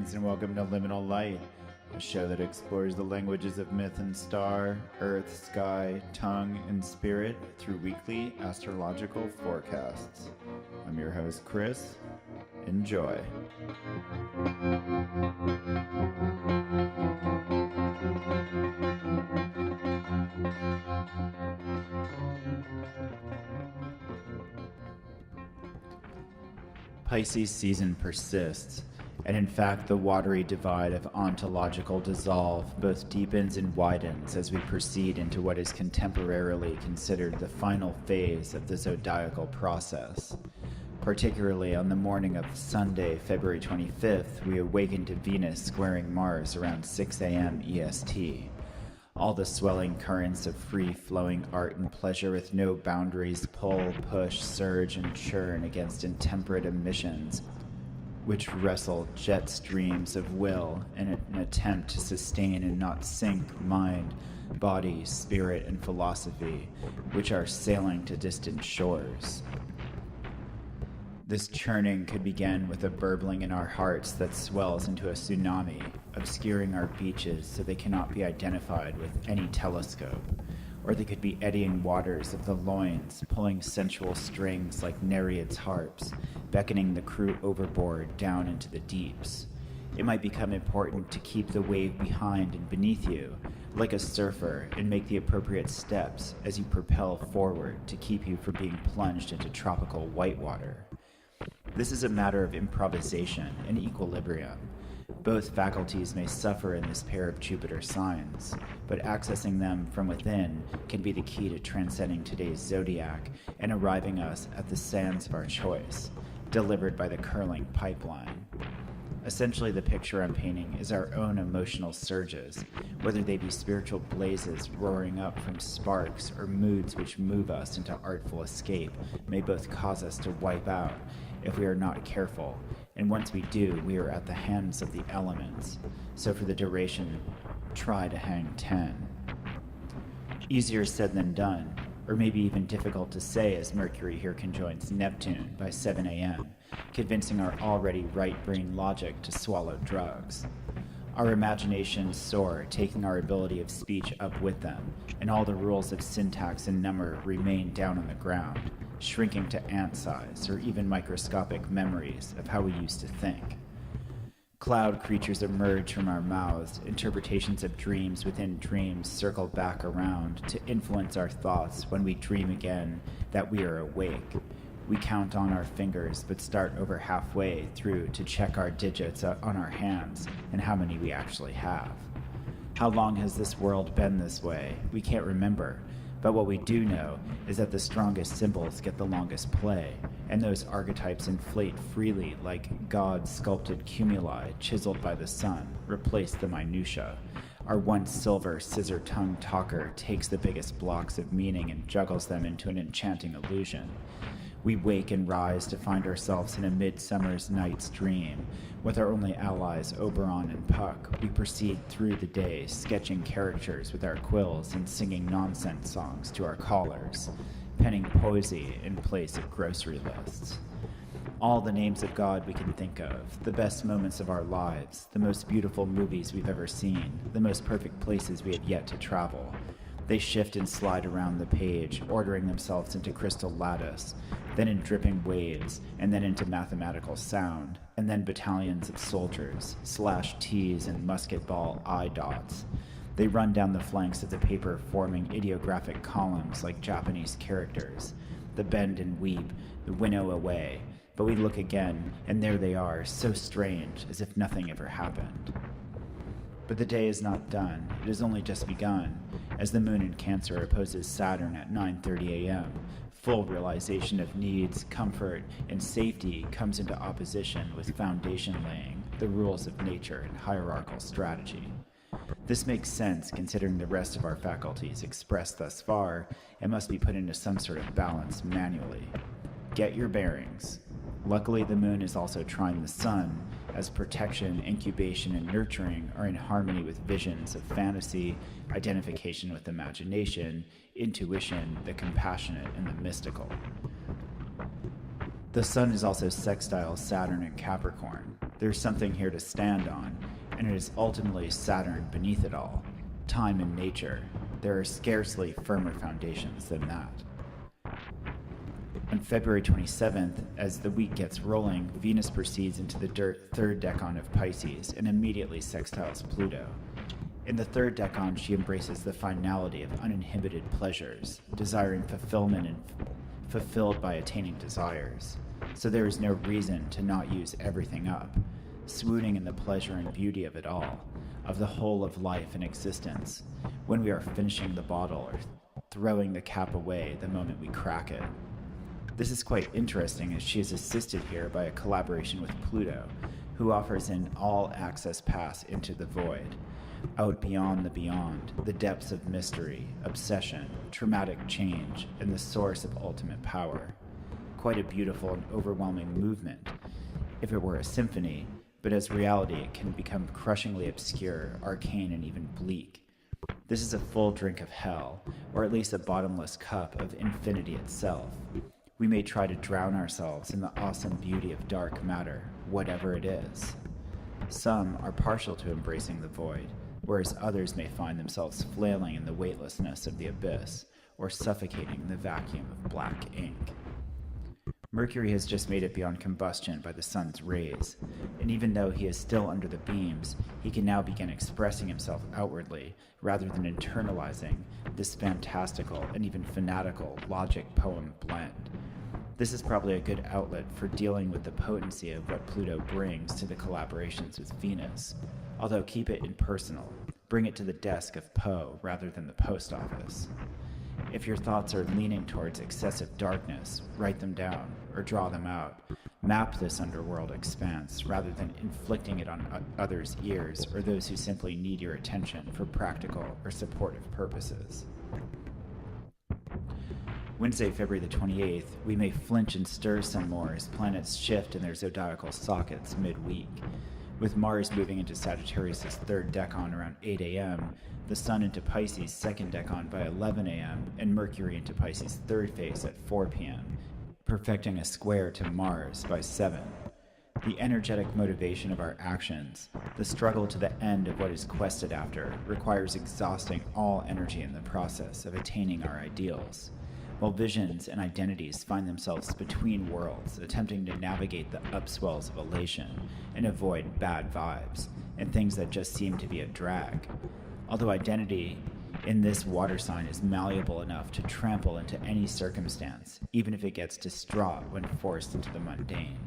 Greetings and welcome to Liminal Light, a show that explores the languages of myth and star, earth, sky, tongue, and spirit through weekly astrological forecasts. I'm your host, Chris. Enjoy. Pisces season persists, and in fact the watery divide of ontological dissolve both deepens and widens as we proceed into what is contemporarily considered the final phase of the zodiacal process. Particularly on the morning of Sunday, February 25th, we awaken to Venus squaring Mars around 6 a.m. EST. All the swelling currents of free-flowing art and pleasure with no boundaries pull, push, surge, and churn against intemperate emissions, which wrestle jet streams of will in an attempt to sustain and not sink mind, body, spirit, and philosophy, which are sailing to distant shores. This churning could begin with a burbling in our hearts that swells into a tsunami, obscuring our beaches so they cannot be identified with any telescope, or they could be eddying waters of the loins, pulling sensual strings like Nereids' harps, beckoning the crew overboard down into the deeps. It might become important to keep the wave behind and beneath you, like a surfer, and make the appropriate steps as you propel forward to keep you from being plunged into tropical whitewater. This is a matter of improvisation and equilibrium. Both faculties may suffer in this pair of Jupiter signs, but accessing them from within can be the key to transcending today's zodiac and arriving us at the sands of our choice, delivered by the curling pipeline. Essentially, the picture I'm painting is our own emotional surges, whether they be spiritual blazes roaring up from sparks or moods which move us into artful escape may both cause us to wipe out if we are not careful, and once we do, we are at the hands of the elements. So for the duration, try to hang 10. Easier said than done, or maybe even difficult to say as Mercury here conjoins Neptune by 7 a.m., convincing our already right-brain logic to swallow drugs. Our imaginations soar, taking our ability of speech up with them, and all the rules of syntax and number remain down on the ground, shrinking to ant size or even microscopic memories of how we used to think. Cloud creatures emerge from our mouths, interpretations of dreams within dreams circle back around to influence our thoughts when we dream again that we are awake. We count on our fingers but start over halfway through to check our digits on our hands and how many we actually have. How long has this world been this way? We can't remember. But what we do know is that the strongest symbols get the longest play, and those archetypes inflate freely like God's sculpted cumuli chiseled by the sun, replace the minutiae. Our once silver scissor-tongued talker takes the biggest blocks of meaning and juggles them into an enchanting illusion. We wake and rise to find ourselves in a midsummer's night's dream. With our only allies Oberon and Puck, we proceed through the day, sketching characters with our quills and singing nonsense songs to our callers, penning poesy in place of grocery lists. All the names of God we can think of, the best moments of our lives, the most beautiful movies we've ever seen, the most perfect places we have yet to travel. They shift and slide around the page, ordering themselves into crystal lattice, then in dripping waves, and then into mathematical sound, and then battalions of soldiers, slash T's and musket ball I dots. They run down the flanks of the paper, forming ideographic columns like Japanese characters. The bend and weep, the winnow away, but we look again, and there they are, so strange, as if nothing ever happened. But the day is not done. It has only just begun, as the moon in Cancer opposes Saturn at 9:30 a.m. Full realization of needs, comfort, and safety comes into opposition with foundation laying, the rules of nature, and hierarchical strategy. This makes sense considering the rest of our faculties expressed thus far and must be put into some sort of balance manually. Get your bearings. Luckily, the moon is also trine the sun, as protection, incubation, and nurturing are in harmony with visions of fantasy, identification with imagination, intuition, the compassionate, and the mystical. The sun is also sextile Saturn in Capricorn. There's something here to stand on, and it is ultimately Saturn beneath it all. Time and nature. There are scarcely firmer foundations than that. On February 27th, as the week gets rolling, Venus proceeds into the third decan of Pisces and immediately sextiles Pluto. In the third decan, she embraces the finality of uninhibited pleasures, desiring fulfillment and fulfilled by attaining desires. So there is no reason to not use everything up, swooning in the pleasure and beauty of it all, of the whole of life and existence, when we are finishing the bottle or throwing the cap away the moment we crack it. This is quite interesting, as she is assisted here by a collaboration with Pluto, who offers an all-access pass into the void, out beyond the depths of mystery, obsession, traumatic change, and the source of ultimate power. Quite a beautiful and overwhelming movement, if it were a symphony, but as reality it can become crushingly obscure, arcane, and even bleak. This is a full drink of hell, or at least a bottomless cup of infinity itself. We may try to drown ourselves in the awesome beauty of dark matter, whatever it is. Some are partial to embracing the void, whereas others may find themselves flailing in the weightlessness of the abyss, or suffocating in the vacuum of black ink. Mercury has just made it beyond combustion by the sun's rays, and even though he is still under the beams, he can now begin expressing himself outwardly, rather than internalizing this fantastical and even fanatical logic-poem blend. This is probably a good outlet for dealing with the potency of what Pluto brings to the collaborations with Venus, although keep it impersonal. Bring it to the desk of Poe rather than the post office. If your thoughts are leaning towards excessive darkness, write them down or draw them out. Map this underworld expanse rather than inflicting it on others' ears or those who simply need your attention for practical or supportive purposes. Wednesday, February the 28th, we may flinch and stir some more as planets shift in their zodiacal sockets mid-week. With Mars moving into Sagittarius' third decan around 8 a.m., the Sun into Pisces' second decan by 11 a.m., and Mercury into Pisces' third phase at 4 p.m., perfecting a square to Mars by 7. The energetic motivation of our actions, the struggle to the end of what is quested after, requires exhausting all energy in the process of attaining our ideals, while visions and identities find themselves between worlds, attempting to navigate the upswells of elation and avoid bad vibes and things that just seem to be a drag. Although identity in this water sign is malleable enough to trample into any circumstance, even if it gets distraught when forced into the mundane.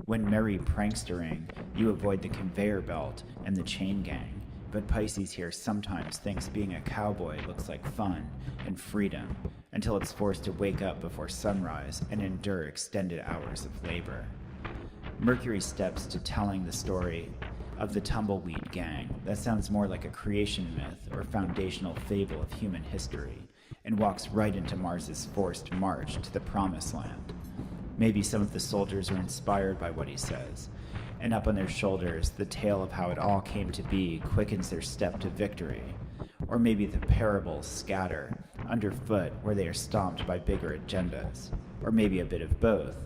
When merry prankstering, you avoid the conveyor belt and the chain gang, but Pisces here sometimes thinks being a cowboy looks like fun and freedom, until it's forced to wake up before sunrise and endure extended hours of labor. Mercury steps to telling the story of the tumbleweed gang that sounds more like a creation myth or foundational fable of human history, and walks right into Mars's forced march to the promised land. Maybe some of the soldiers are inspired by what he says, and up on their shoulders, the tale of how it all came to be quickens their step to victory. Or maybe the parables scatter underfoot where they are stomped by bigger agendas. Or maybe a bit of both,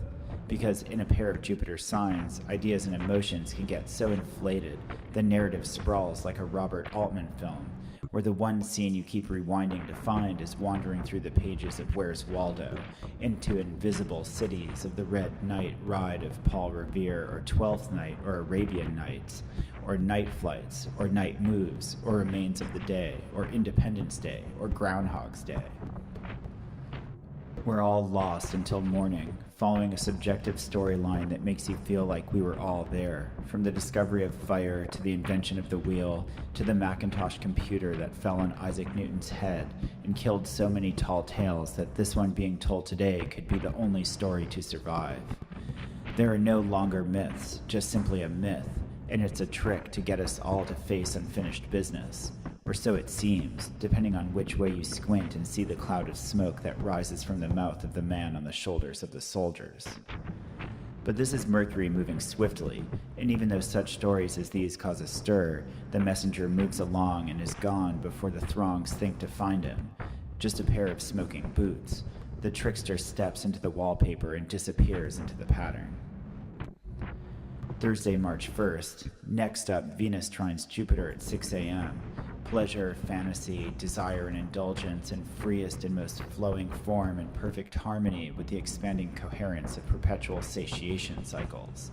because in a pair of Jupiter signs, ideas and emotions can get so inflated the narrative sprawls like a Robert Altman film, where the one scene you keep rewinding to find is wandering through the pages of Where's Waldo into invisible cities of the Red Knight Ride of Paul Revere, or Twelfth Night, or Arabian Nights, or Night Flights, or Night Moves, or Remains of the Day, or Independence Day, or Groundhog's Day. We're all lost until morning, following a subjective storyline that makes you feel like we were all there, from the discovery of fire to the invention of the wheel to the Macintosh computer that fell on Isaac Newton's head and killed so many tall tales that this one being told today could be the only story to survive. There are no longer myths, just simply a myth, and it's a trick to get us all to face unfinished business. Or so it seems, depending on which way you squint and see the cloud of smoke that rises from the mouth of the man on the shoulders of the soldiers. But this is Mercury moving swiftly, and even though such stories as these cause a stir, the messenger moves along and is gone before the throngs think to find him. Just a pair of smoking boots. The trickster steps into the wallpaper and disappears into the pattern. Thursday, March 1st. Next up, Venus trines Jupiter at 6 a.m. Pleasure, fantasy, desire, and indulgence in freest and most flowing form in perfect harmony with the expanding coherence of perpetual satiation cycles.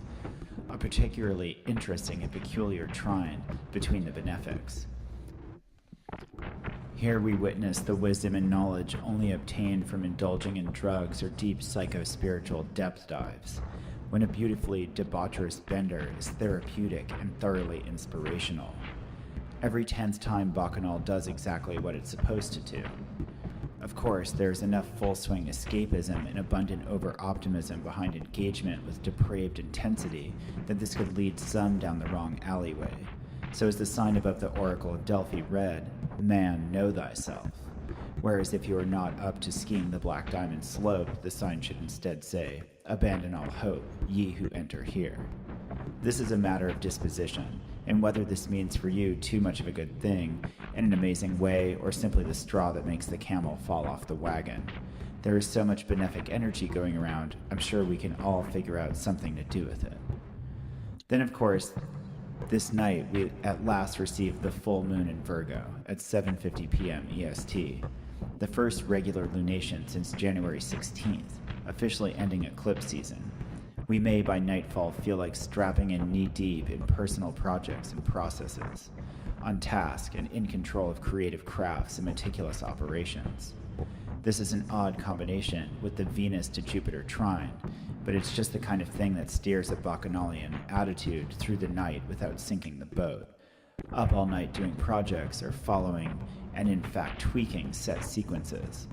A particularly interesting and peculiar trine between the benefics. Here we witness the wisdom and knowledge only obtained from indulging in drugs or deep psycho-spiritual depth dives, when a beautifully debaucherous bender is therapeutic and thoroughly inspirational. Every 10th time Bacchanal does exactly what it's supposed to do. Of course, there's enough full-swing escapism and abundant over-optimism behind engagement with depraved intensity that this could lead some down the wrong alleyway. So as the sign above the Oracle of Delphi read, "Man, know thyself." Whereas if you are not up to skiing the Black Diamond slope, the sign should instead say, "Abandon all hope, ye who enter here." This is a matter of disposition, and whether this means for you too much of a good thing, in an amazing way, or simply the straw that makes the camel fall off the wagon. There is so much benefic energy going around, I'm sure we can all figure out something to do with it. Then, of course, this night we at last received the full moon in Virgo at 7:50 p.m. EST, the first regular lunation since January 16th, officially ending eclipse season. We may by nightfall feel like strapping in knee-deep in personal projects and processes, on task and in control of creative crafts and meticulous operations. This is an odd combination with the Venus to Jupiter trine, but it's just the kind of thing that steers a Bacchanalian attitude through the night without sinking the boat. Up all night doing projects or following and in fact tweaking set sequences.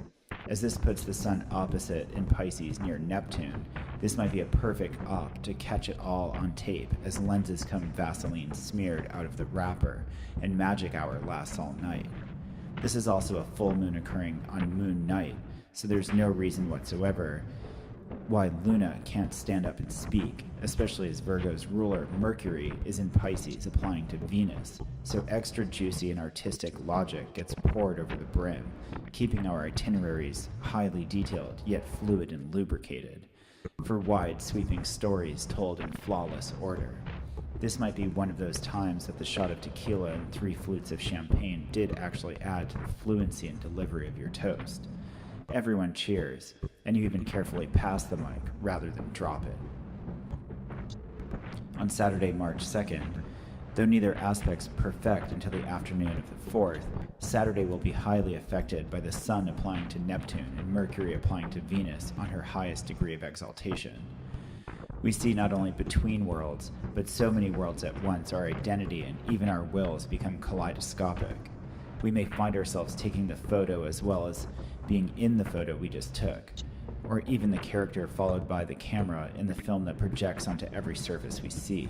As this puts the sun opposite in Pisces near Neptune, this might be a perfect op to catch it all on tape as lenses come Vaseline smeared out of the wrapper and magic hour lasts all night. This is also a full moon occurring on moon night, so there's no reason whatsoever why Luna can't stand up and speak, especially as Virgo's ruler Mercury is in Pisces applying to Venus, so extra juicy and artistic logic gets poured over the brim, keeping our itineraries highly detailed yet fluid and lubricated, for wide sweeping stories told in flawless order. This might be one of those times that the shot of tequila and 3 flutes of champagne did actually add to the fluency and delivery of your toast. Everyone cheers, and you even carefully pass the mic rather than drop it. On Saturday, March 2nd, though neither aspects perfect until the afternoon of the 4th, Saturday will be highly affected by the Sun applying to Neptune and Mercury applying to Venus on her highest degree of exaltation. We see not only between worlds, but so many worlds at once our identity and even our wills become kaleidoscopic. We may find ourselves taking the photo as well as being in the photo we just took, or even the character followed by the camera in the film that projects onto every surface we see.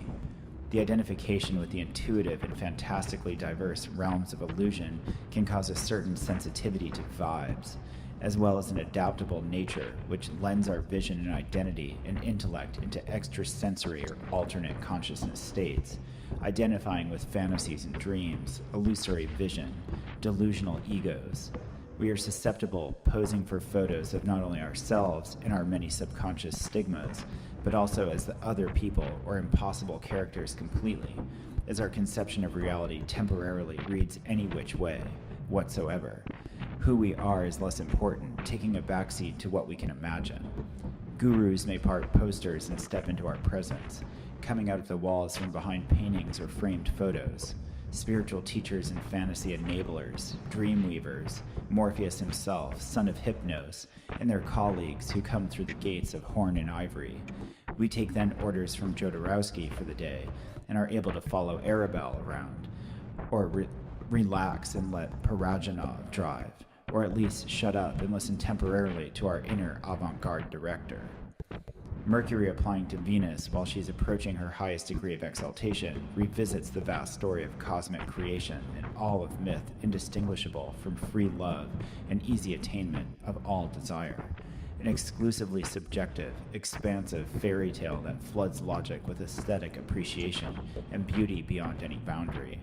The identification with the intuitive and fantastically diverse realms of illusion can cause a certain sensitivity to vibes, as well as an adaptable nature which lends our vision and identity and intellect into extrasensory or alternate consciousness states, identifying with fantasies and dreams, illusory vision, delusional egos. We are susceptible, posing for photos of not only ourselves and our many subconscious stigmas, but also as the other people or impossible characters completely, as our conception of reality temporarily reads any which way whatsoever. Who we are is less important, taking a backseat to what we can imagine. Gurus may part posters and step into our presence, coming out of the walls from behind paintings or framed photos. Spiritual teachers and fantasy enablers, dream weavers, Morpheus himself, son of Hypnos, and their colleagues who come through the gates of horn and ivory. We take then orders from Jodorowsky for the day and are able to follow Arabelle around, or relax and let Parajanov drive, or at least shut up and listen temporarily to our inner avant-garde director. Mercury applying to Venus while she's approaching her highest degree of exaltation revisits the vast story of cosmic creation and all of myth indistinguishable from free love and easy attainment of all desire. An exclusively subjective, expansive fairy tale that floods logic with aesthetic appreciation and beauty beyond any boundary.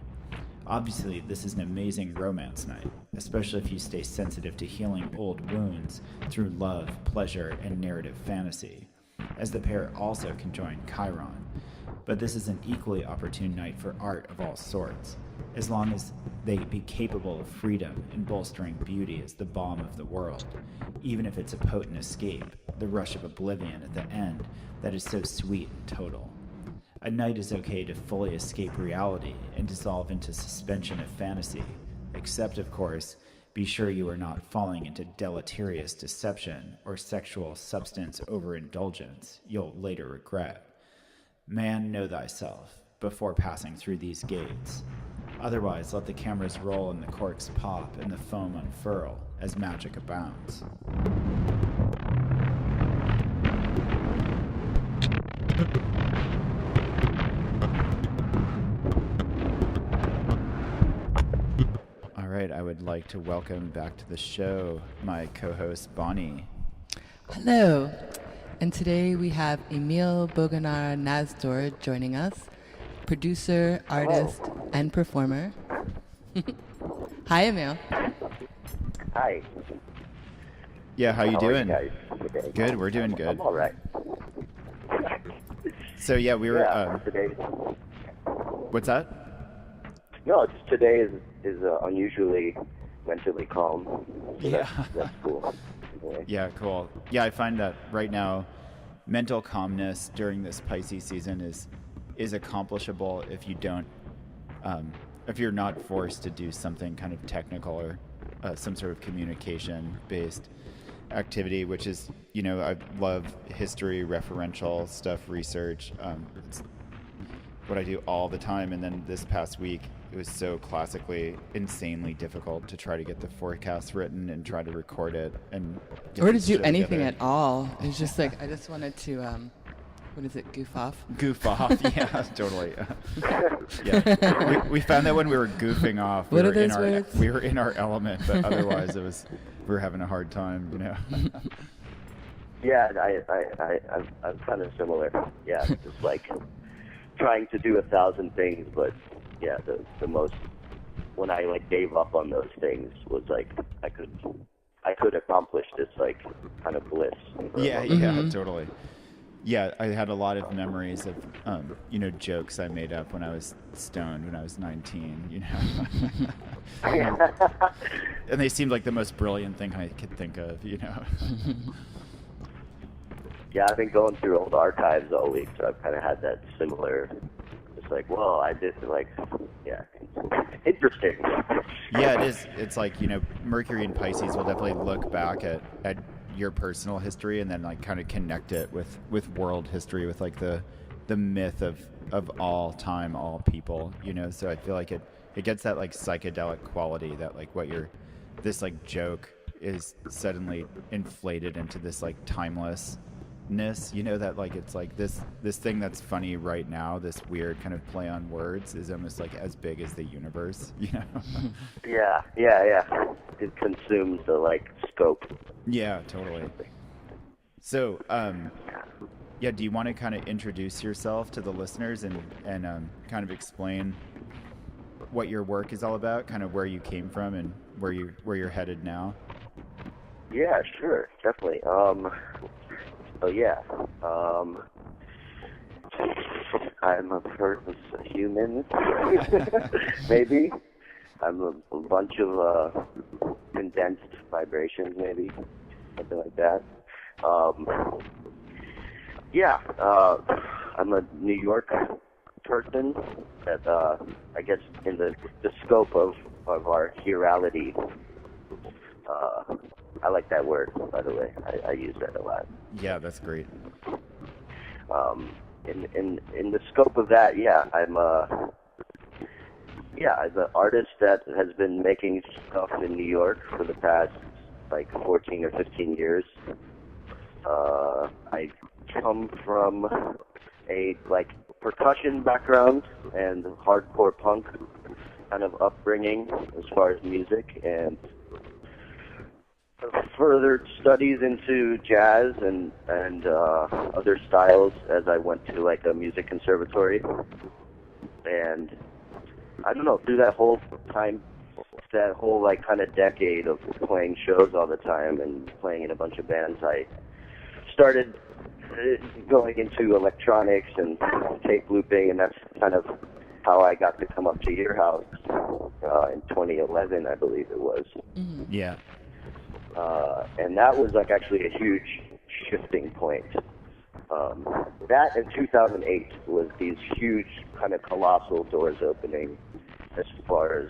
Obviously, this is an amazing romance night, especially if you stay sensitive to healing old wounds through love, pleasure, and narrative fantasy, as the pair also can join Chiron, But this is an equally opportune night for art of all sorts, as long as they be capable of freedom and bolstering beauty as the balm of the world, even if it's a potent escape, the rush of oblivion at the end that is so sweet and total. A night is okay to fully escape reality and dissolve into suspension of fantasy, except, of course, be sure you are not falling into deleterious deception or sexual substance overindulgence you'll later regret. Man, know thyself before passing through these gates. Otherwise, let the cameras roll and the corks pop and the foam unfurl as magic abounds. All right, I would like to welcome back to the show my co-host Bonnie. Hello. And today we have Emil Bognar-Nasdor joining us, producer, artist, and performer. Hi, Emil. Hi. Yeah, how you doing? Are you guys today? Good, we're doing good. I'm all right. So yeah, we were. Today. What's that? No, just today is unusually mentally calm. So Yeah. That's cool. Yeah, cool. Yeah, I find that right now, mental calmness during this Pisces season is accomplishable if you don't, if you're not forced to do something kind of technical or some sort of communication-based activity, which is, I love history, referential stuff, research. It's what I do all the time. And then this past week, it was so classically insanely difficult to try to get the forecast written and try to record it and or to do anything at all. It was just like, I just wanted to, what is it, goof off? Goof off, yeah, totally. Yeah, we found that when we were goofing off, we were in our element, but otherwise we were having a hard time, Yeah, I'm kind of similar. Yeah, just like trying to do 1,000 things, but yeah, the most, when I like gave up on those things was like I could accomplish this like kind of bliss. Yeah, totally. Yeah, I had a lot of memories of jokes I made up when I was stoned when I was 19, and they seemed like the most brilliant thing I could think of, Yeah, I've been going through old archives all week, so I've kind of had that similar. It's like, well, I did like, yeah, interesting. Yeah, it is. It's like, Mercury and Pisces will definitely look back at your personal history and then like kind of connect it with world history, with like the myth of all time, all people, so I feel like it gets that like psychedelic quality that like this like joke is suddenly inflated into this like timelessness, that like it's like this thing that's funny right now, this weird kind of play on words is almost like as big as the universe, Yeah. It consumes the like scope. Yeah, totally. So, do you want to kind of introduce yourself to the listeners and kind of explain what your work is all about, kind of where you came from and where you're headed now? Yeah, sure, definitely. I'm a human, maybe. I'm a bunch of condensed vibrations, maybe, something like that. I'm a New York person that, I guess, in the scope of our heurality. I like that word, by the way. I use that a lot. Yeah, that's great. In the scope of that, I'm an artist that has been making stuff in New York for the past like 14 or 15 years. I come from a like percussion background and hardcore punk kind of upbringing as far as music, and further studies into jazz and other styles as I went to like a music conservatory. And I don't know, through that whole time, that whole like kind of decade of playing shows all the time and playing in a bunch of bands, I started going into electronics and tape looping, and that's kind of how I got to come up to your house in 2011, I believe it was. Mm-hmm. Yeah. And that was like actually a huge shifting point. That in 2008 was these huge kind of colossal doors opening as far as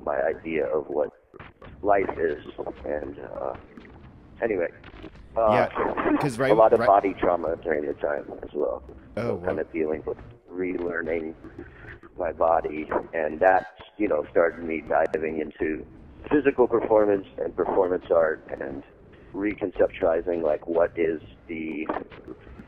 my idea of what life is. And anyway, because a lot of body trauma during the time as well. Oh, so wow. kind of dealing with relearning my body, and that, started me diving into physical performance and performance art and reconceptualizing like what is the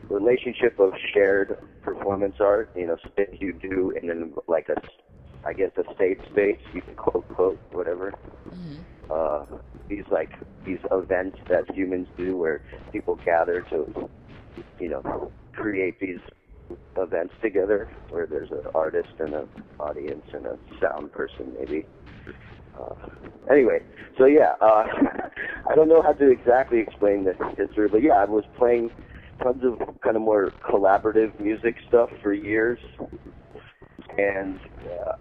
relationship of shared performance art, things you do in a state space, you can quote, whatever. Mm-hmm. These events that humans do where people gather to, create these events together where there's an artist and an audience and a sound person maybe. Anyway, so yeah, I don't know how to exactly explain the history, but yeah, I was playing tons of kind of more collaborative music stuff for years. And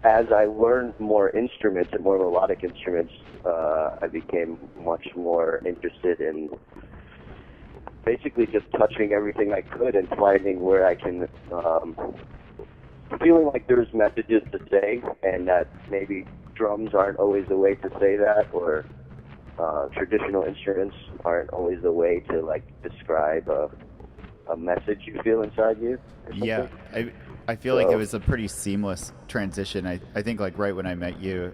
as I learned more instruments and more melodic instruments, I became much more interested in basically just touching everything I could and finding where I can, feeling like there's messages to say, and that maybe drums aren't always the way to say that, or traditional instruments aren't always the way to like describe a message you feel inside you. Yeah, I feel like it was a pretty seamless transition. I think like right when I met you,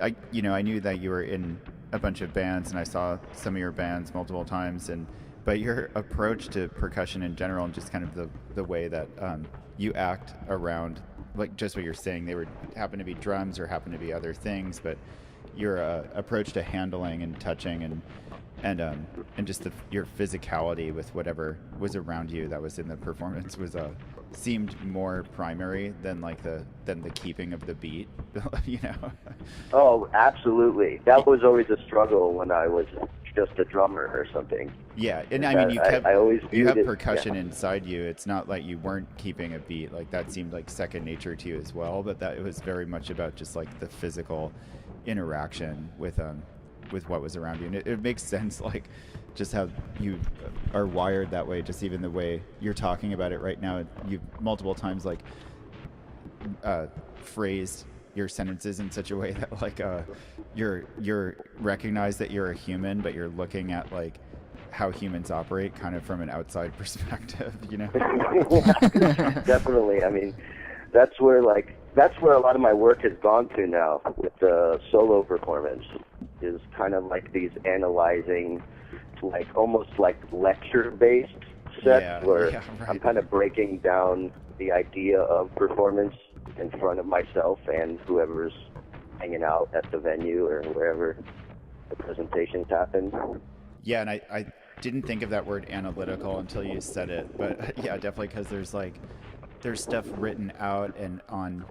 I knew that you were in a bunch of bands, and I saw some of your bands multiple times, but your approach to percussion in general, and just kind of the way that you act around, like just what you're saying, they would happen to be drums or happen to be other things, but your approach to handling and touching and just your physicality with whatever was around you that was in the performance was seemed more primary than the keeping of the beat. Oh, absolutely. That was always a struggle when I was just a drummer or something. Yeah, and I mean, you have percussion yeah. inside you. It's not like you weren't keeping a beat. Like that seemed like second nature to you as well. But that it was very much about just like the physical interaction with what was around you. And it makes sense, like just how you are wired that way. Just even the way you're talking about it right now, you've multiple times like phrased your sentences in such a way that like you're recognize that you're a human, but you're looking at like how humans operate kind of from an outside perspective, Definitely. I mean, that's where a lot of my work has gone to now with the solo performance, is kind of like these analyzing, like almost like lecture-based sets where I'm kind of breaking down the idea of performance in front of myself and whoever's hanging out at the venue or wherever the presentations happen. Yeah, and I didn't think of that word analytical until you said it, but yeah, definitely, because there's stuff written out and on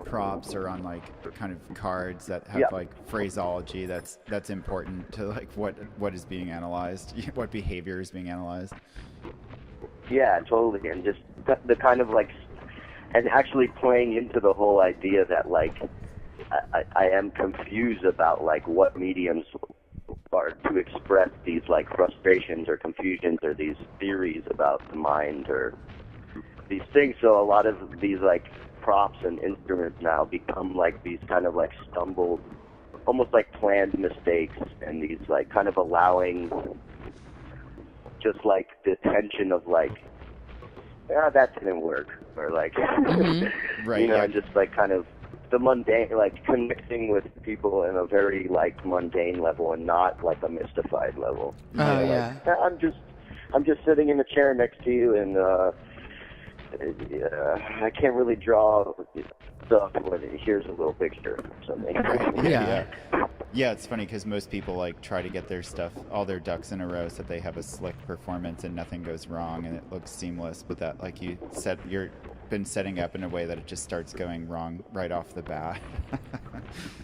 props or on like kind of cards that have like phraseology that's important to like what is being analyzed, what behavior is being analyzed. Yeah, totally. And just the kind of like, and actually playing into the whole idea that like I am confused about like what mediums are to express these like frustrations or confusions or these theories about the mind or these things. So a lot of these like props and instruments now become like these kind of like stumbled, almost like planned mistakes, and these like kind of allowing just like the tension of like, that didn't work, or like, right, and just like kind of the mundane, like connecting with people in a very like mundane level and not like a mystified level. Oh yeah. Like, I'm just sitting in a chair next to you, and I can't really draw stuff, but here's a little picture or something. Yeah, it's funny because most people like try to get their stuff, all their ducks in a row, so they have a slick performance and nothing goes wrong and it looks seamless. But that, like you said, you're been setting up in a way that it just starts going wrong right off the bat.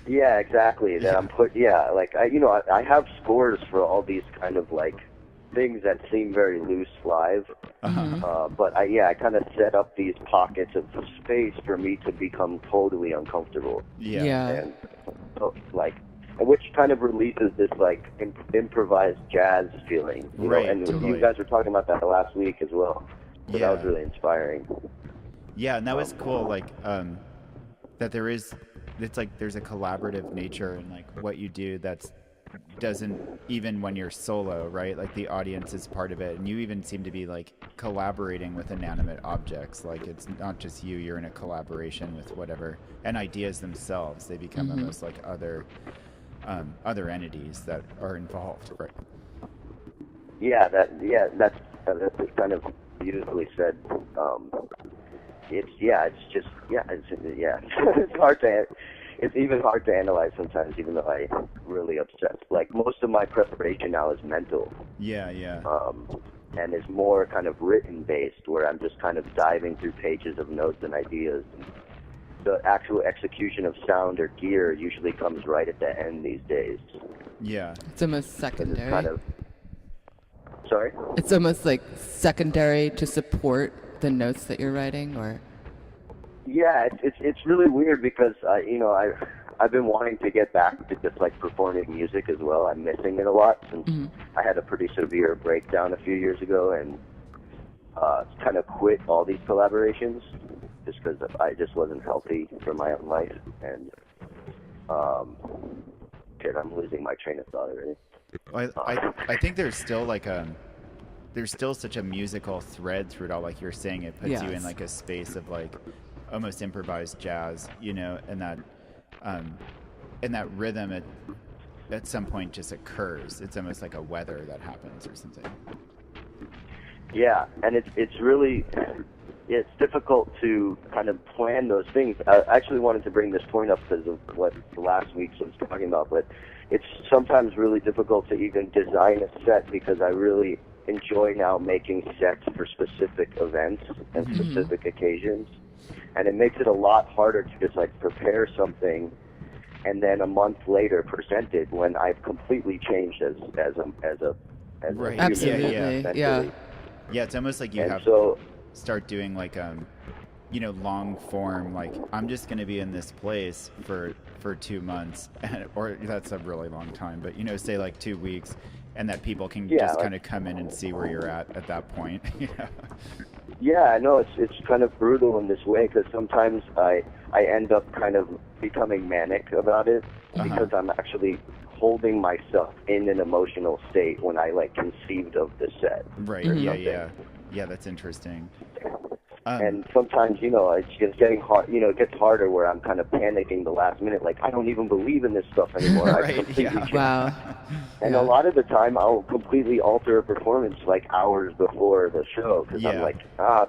Yeah, exactly. That I'm like I have scores for all these kind of like things that seem very loose live. But I kind of set up these pockets of space for me to become totally uncomfortable. And so, like, which kind of releases this like improvised jazz feeling, you know. And you guys were talking about that last week as well. So that was really inspiring. Yeah, and that was cool. Like, that it's like there's a collaborative nature in like what you do doesn't, even when you're solo, right? Like the audience is part of it, and you even seem to be like collaborating with inanimate objects. Like it's not just you're in a collaboration with whatever, and ideas themselves, they become almost like other entities that are involved, right? That's kind of beautifully said. It's even hard to analyze sometimes, even though I really obsess. Like most of my preparation now is mental. And is more kind of written based, where I'm just kind of diving through pages of notes and ideas. And the actual execution of sound or gear usually comes right at the end these days. It's almost secondary. Sorry? It's almost like secondary to support the notes that you're writing, or? Yeah, it's really weird because I've been wanting to get back to just like performing music as well. I'm missing it a lot since I had a pretty severe breakdown a few years ago, and kind of quit all these collaborations just because I just wasn't healthy for my own life. And I'm losing my train of thought already. I think there's still like there's still such a musical thread through it all. Like you're saying, it puts you in like a space of like almost improvised jazz, you know, and that rhythm at some point just occurs. It's almost like a weather that happens or something. Yeah, and it's really difficult to kind of plan those things. I actually wanted to bring this point up because of what last week was talking about, but it's sometimes really difficult to even design a set because I really enjoy now making sets for specific events and specific occasions. And it makes it a lot harder to just like prepare something and then a month later present it when I've completely changed as a right. Absolutely. Yeah, it's almost like you start doing like long form, like I'm just going to be in this place for 2 months, or that's a really long time, but say like 2 weeks, and that people can just kind of come in and see where you're at that point. Yeah, I know it's kind of brutal in this way because sometimes I end up kind of becoming manic about it because I'm actually holding myself in an emotional state when I like conceived of the set. Right. Yeah, that's interesting. And sometimes, it's just getting hard. It gets harder where I'm kind of panicking the last minute. Like, I don't even believe in this stuff anymore. Right, I completely changed. Wow. And a lot of the time, I'll completely alter a performance like hours before the show because I'm like,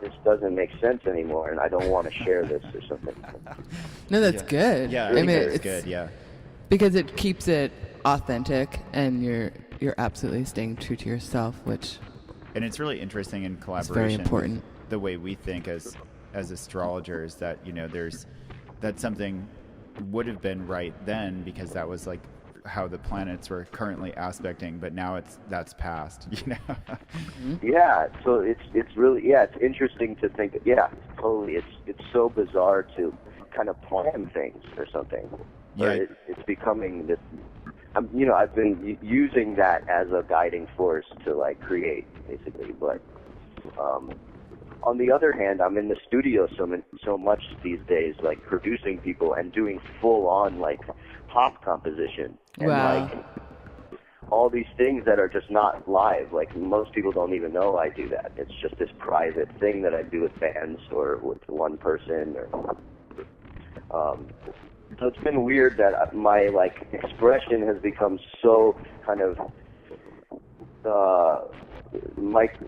this doesn't make sense anymore, and I don't want to share this or something. No, that's good. Yeah, I mean, it's good. Yeah, because it keeps it authentic, and you're absolutely staying true to yourself, which. And it's really interesting in collaboration. It's very important. The way we think as astrologers, that that something would have been right then because that was like how the planets were currently aspecting, but now that's past. Yeah, so it's really it's interesting to think. Yeah, totally. It's so bizarre to kind of plan things or something. Yeah, it's becoming this. I've been using that as a guiding force to like create basically, but. On the other hand, I'm in the studio so much these days, like producing people and doing full-on like pop composition and like all these things that are just not live. Like most people don't even know I do that. It's just this private thing that I do with bands or with one person. So it's been weird that my like expression has become so kind of. Like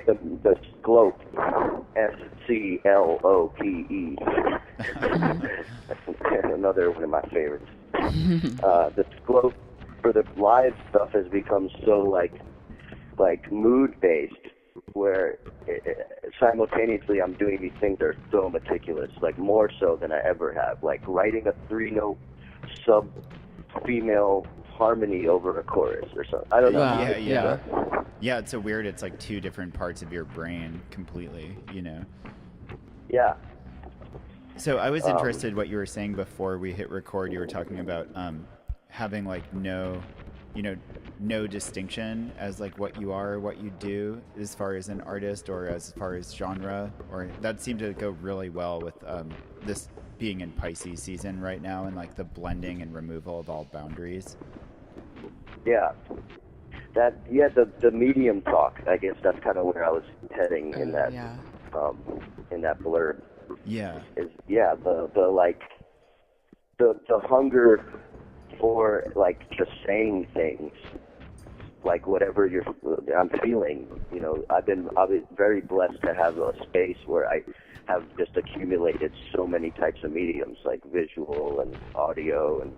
the Sclope, SCLOPE. That's another one of my favorites. The Sclope for the live stuff has become so like mood based, where simultaneously I'm doing these things that are so meticulous, like more so than I ever have. Like writing a 3-note sub female harmony over a chorus or something. I don't know. Wow. Yeah, it's so weird. It's like two different parts of your brain completely, you know. Yeah. So I was interested what you were saying before we hit record. You were talking about having like no distinction as like what you are, what you do as far as an artist or as far as genre, or that seemed to go really well with this being in Pisces season right now and like the blending and removal of all boundaries. Yeah. The medium talk, I guess that's kind of where I was heading in that in that blurb. Yeah. Is the hunger for like just saying things, like whatever I'm feeling. You know, I've been very blessed to have a space where I have just accumulated so many types of mediums, like visual and audio, and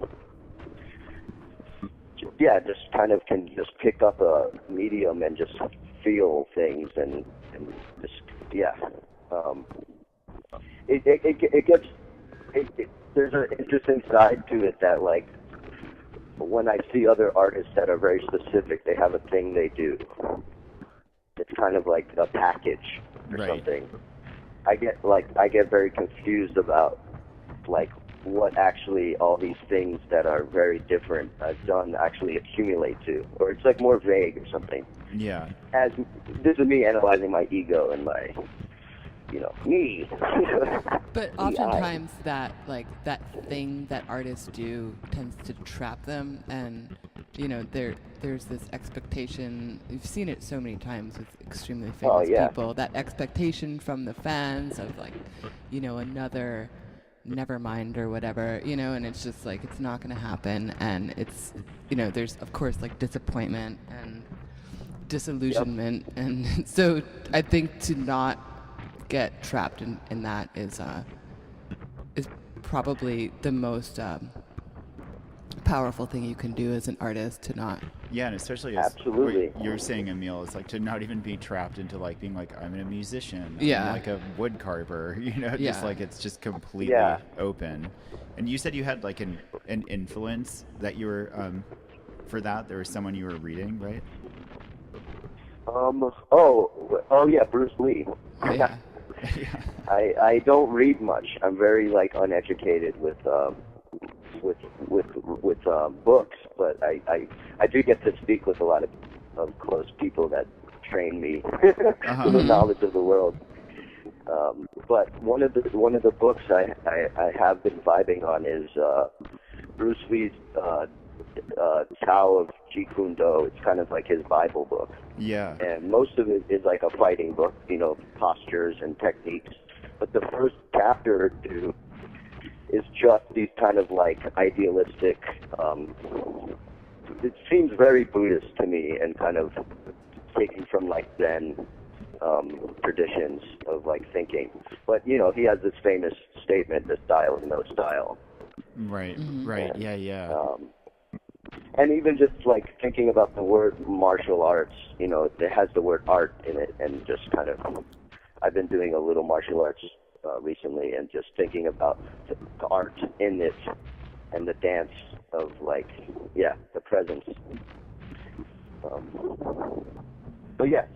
just kind of can just pick up a medium and just feel things and just there's an interesting side to it that, like, when I see other artists that are very specific, they have a thing they do. It's kind of like a package or something. I get very confused about like what actually all these things that are very different done actually accumulate to, or it's like more vague or something. Yeah. As this is me analyzing my ego and my, me. But oftentimes that thing that artists do tends to trap them, and there's this expectation. You've seen it so many times with extremely famous people. That expectation from the fans of like, another Nevermind or whatever, and it's just like it's not going to happen, and it's there's of course like disappointment and disillusionment, and so I think to not get trapped in that is probably the most powerful thing you can do as an artist, to not. Yeah, and especially as absolutely what you're saying, Emil, is like to not even be trapped into like being like I'm a musician, yeah, I'm like a wood carver, just like it's just completely open. And you said you had like an influence that you were for that. There was someone you were reading, right? Bruce Lee. Yeah. I don't read much. I'm very like uneducated with books, but I do get to speak with a lot of close people that train me in the knowledge of the world. But one of the books I have been vibing on is Bruce Lee's Tao of Jeet Kune Do. It's kind of like his Bible book. Yeah. And most of it is like a fighting book, postures and techniques. But the first chapter or two is just these kind of like idealistic, it seems very Buddhist to me, and kind of taken from like Zen traditions of like thinking. But he has this famous statement, "The style is no style." Right. Right. And, yeah. And even just like thinking about the word martial arts, it has the word art in it, and just kind of, I've been doing a little martial arts recently, and just thinking about the art in it and the dance of like, the presence.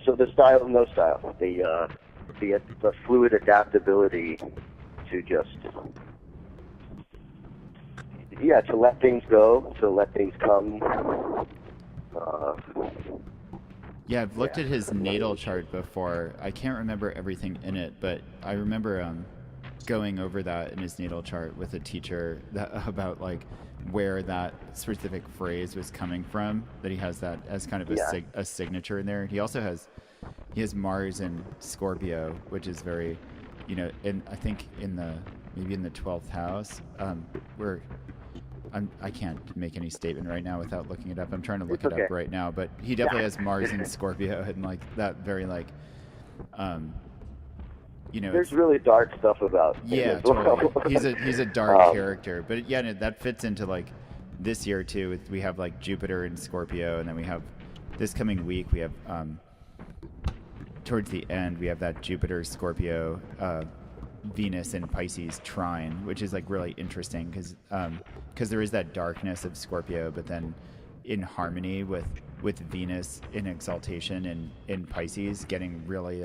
So the style of no style, the fluid adaptability to just, to let things go, to let things come. I've looked at his natal chart before. I can't remember everything in it, but I remember going over that in his natal chart with a teacher about like where that specific phrase was coming from, that he has that as kind of a signature in there. He also has Mars in Scorpio, which is very, I think maybe in the 12th house, where I can't make any statement right now without looking it up. I'm trying to look it up right now, but he definitely has Mars in Scorpio, and like that very like, there's really dark stuff about him as well. Totally. He's a dark character, but that fits into like this year too. We have like Jupiter in Scorpio, and then we have this coming week we have towards the end we have that Jupiter Scorpio Venus in Pisces trine, which is like really interesting because there is that darkness of Scorpio, but then in harmony with Venus in exaltation in Pisces, getting really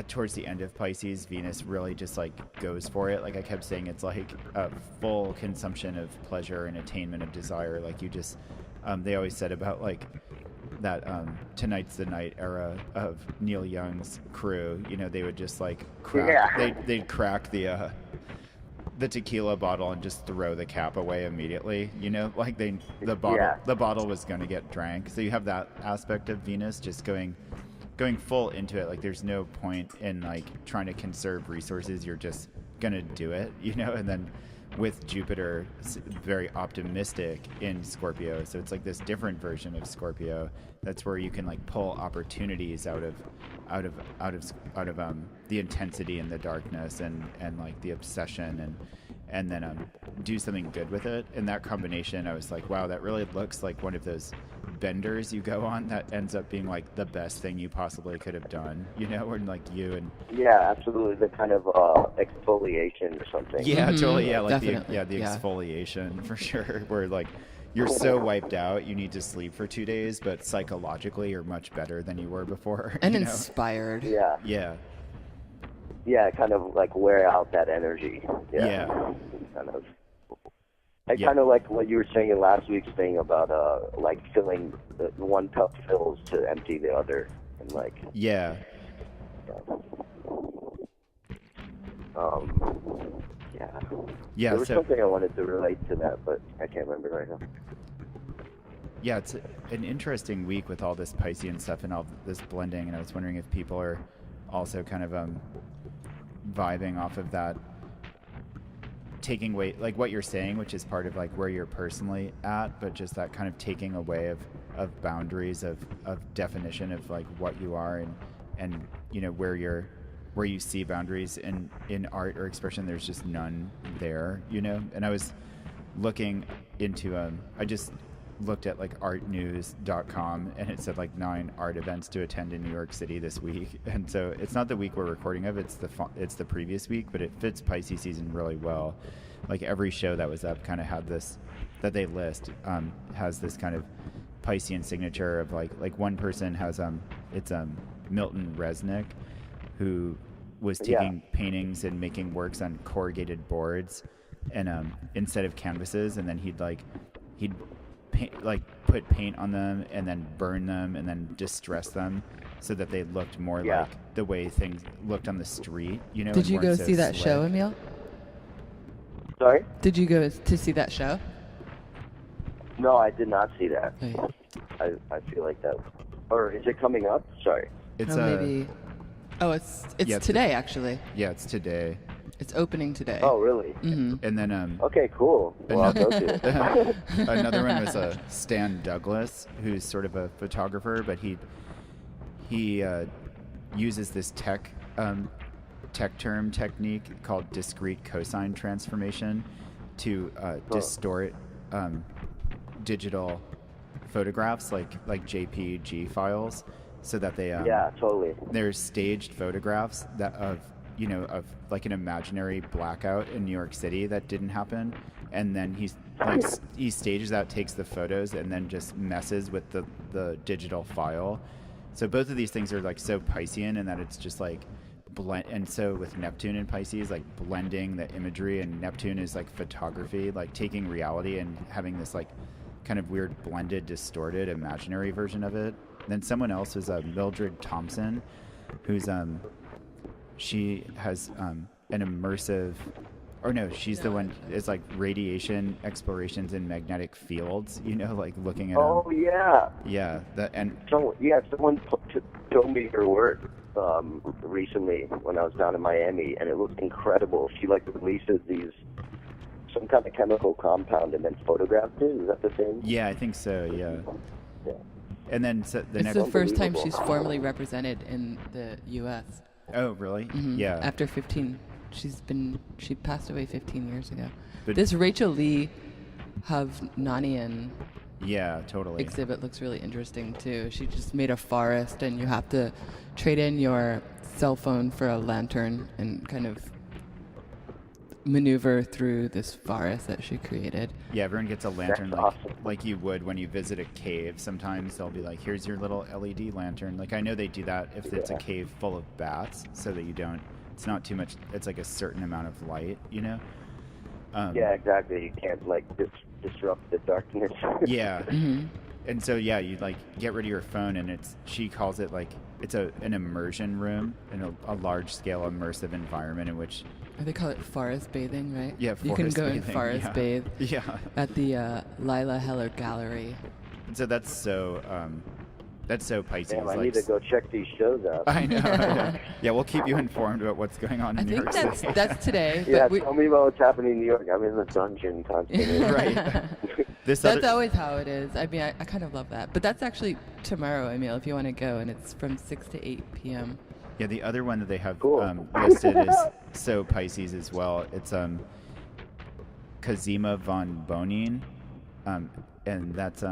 towards the end of Pisces, Venus really just like goes for it. Like I kept saying, it's like a full consumption of pleasure and attainment of desire. Like you just, they always said about like that Tonight's the Night era of Neil Young's crew. You know, they would just like crack, they'd crack the tequila bottle and just throw the cap away immediately. You know, like the bottle was going to get drank. So you have that aspect of Venus just going full into it. Like there's no point in like trying to conserve resources. You're just gonna do it, you know. And then with Jupiter, very optimistic in Scorpio, so it's like this different version of Scorpio. That's where you can like pull opportunities out of the intensity and the darkness and like the obsession and then do something good with it. And that combination, I was like, wow, that really looks like one of those benders you go on that ends up being like the best thing you possibly could have done, you know, when like you and absolutely, the kind of exfoliation or something. Totally, like the definitely. exfoliation for sure, where like you're so wiped out you need to sleep for 2 days, but psychologically you're much better than you were before and you know? Inspired. Kind of like wear out that energy. Kind of like what you were saying in last week's thing about like filling the one cup fills to empty the other, and like there was something I wanted to relate to that, but I can't remember right now. Yeah, it's an interesting week with all this Piscean stuff and all this blending, and I was wondering if people are also kind of vibing off of that, taking away like what you're saying, which is part of like where you're personally at, but just that kind of taking away of boundaries of definition of like what you are and you know where you see boundaries in art or expression. There's just none there, you know. And I was looking into I just looked at like artnews.com, and it said like 9 art events to attend in New York City this week. And so it's not the week we're recording of, it's the previous week, but it fits Pisces season really well. Like every show that was up kind of had this, that they list, has this kind of Piscean signature of like one person has it's Milton Resnick, who was taking paintings and making works on corrugated boards and instead of canvases, and then he'd put paint on them and then burn them and then distress them so that they looked more like the way things looked on the street, you know. Did you go see that show, Emil? Sorry? Did you go to see that show? No, I did not see that. Okay. I feel like that. Or is it coming up? Sorry. It's maybe. Oh, it's today actually. Yeah, it's today. It's opening today. Oh, really? Mm-hmm. And then okay, cool. Well, I'll go to it. Another one was Stan Douglas, who's sort of a photographer, but he uses this tech term technique called discrete cosine transformation to distort digital photographs like JPG files, so that they totally. There's staged photographs that of like an imaginary blackout in New York City that didn't happen, and then he stages that, takes the photos, and then just messes with the digital file. So both of these things are like so Piscean in that it's just like blend. And so with Neptune and Pisces, like blending the imagery, and Neptune is like photography, like taking reality and having this like kind of weird blended, distorted, imaginary version of it. Then someone else is Mildred Thompson, who's she has an immersive, or no, she's the one. It's like radiation explorations in magnetic fields. You know, like looking at. Oh yeah. Yeah, someone showed me her work recently when I was down in Miami, and it looked incredible. She like releases some kind of chemical compound and then photographs it. Is that the same? Yeah, I think so. Yeah. And then it's the first time she's formally represented in the U.S. Oh, really? Mm-hmm. Yeah. After 15, she passed away 15 years ago. But this Rachel Lee Hovnanian exhibit looks really interesting too. She just made a forest, and you have to trade in your cell phone for a lantern and kind of maneuver through this forest that she created. Yeah, everyone gets a lantern That's awesome. like you would when you visit a cave. Sometimes they'll be like, here's your little LED lantern. Like I know they do that if it's a cave full of bats, so that it's not too much, it's like a certain amount of light, you know? Yeah, exactly. You can't like disrupt the darkness. Yeah. And so yeah, you like get rid of your phone, and she calls it like it's an immersion room in a large scale immersive environment in which They call it forest bathing, right? Yeah, you can forest go and bathing, forest yeah. bathe Yeah. at the Lila Heller Gallery. So that's so Pisces. Damn, I need to go check these shows out. I know. Yeah, we'll keep you informed about what's going on in New York City. That's today. Yeah, but tell me about what's happening in New York. I'm in the dungeon constantly. Right. That's always how it is. I mean, I kind of love that. But that's actually tomorrow, Emil, if you want to go, and it's from 6 to 8 p.m. Yeah, the other one that they have Cool. listed is so Pisces as well. It's Kazima von Bonin, and that's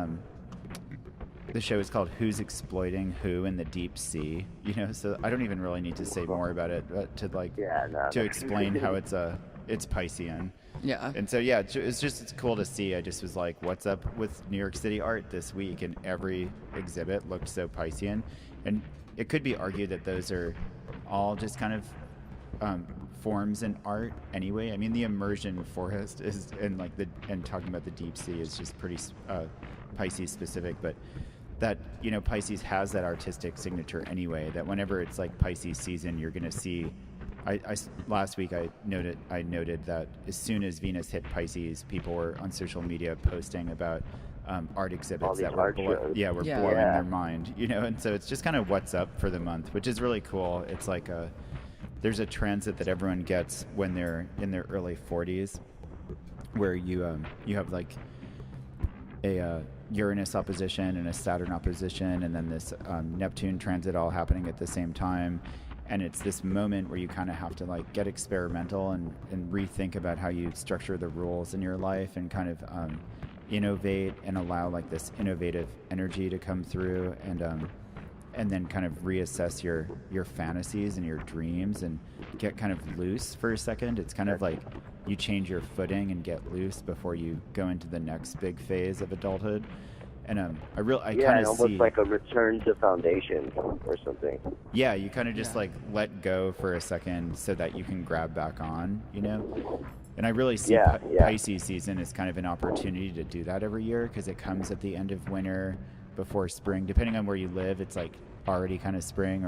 the show is called Who's Exploiting Who in the Deep Sea. You know, so I don't even really need to say more about it, but to explain how it's Piscean. Yeah. And so yeah, it's cool to see. I just was like, what's up with New York City art this week? And every exhibit looked so Piscean, and it could be argued that those are all just kind of forms in art anyway. I mean, the immersion forest is, and talking about the deep sea is just pretty Pisces specific, but that, you know, Pisces has that artistic signature anyway, that whenever it's like Pisces season, you're going to see, last week I noted that as soon as Venus hit Pisces, people were on social media posting about art exhibits that were blowing their mind, you know. And so it's just kind of what's up for the month, which is really cool. It's like there's a transit that everyone gets when they're in their early 40s, where you have like a Uranus opposition and a Saturn opposition, and then this Neptune transit all happening at the same time. And it's this moment where you kind of have to like get experimental and rethink about how you structure the rules in your life, and kind of innovate and allow like this innovative energy to come through, and then kind of reassess your fantasies and your dreams and get kind of loose for a second. It's kind of like you change your footing and get loose before you go into the next big phase of adulthood. And I kind of almost like a return to foundation or something. Yeah, you kind of just like let go for a second so that you can grab back on, you know. And I really see Pisces season as kind of an opportunity to do that every year, because it comes at the end of winter, before spring. Depending on where you live, it's like already kind of spring,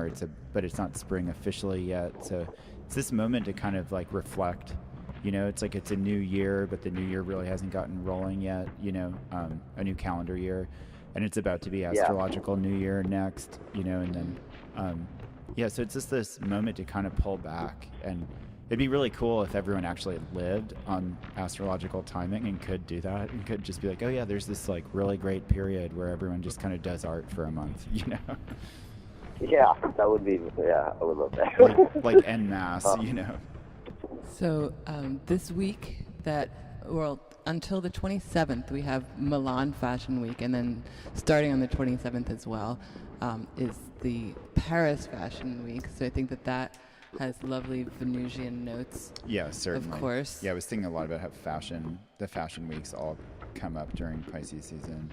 but it's not spring officially yet. So it's this moment to kind of like reflect. You know, it's like it's a new year, but the new year really hasn't gotten rolling yet, you know, a new calendar year. And it's about to be astrological new year next, you know, and then, so it's just this moment to kind of pull back. And it'd be really cool if everyone actually lived on astrological timing and could do that, and could just be like, oh yeah, there's this like really great period where everyone just kind of does art for a month, you know? Yeah, that would be, I would love that. like en masse, you know? So this week, until the 27th, we have Milan Fashion Week, and then starting on the 27th as well is the Paris Fashion Week. So I think that has lovely Venusian notes. Yeah, certainly. Of course. Yeah, I was thinking a lot about how the fashion weeks all come up during Pisces season.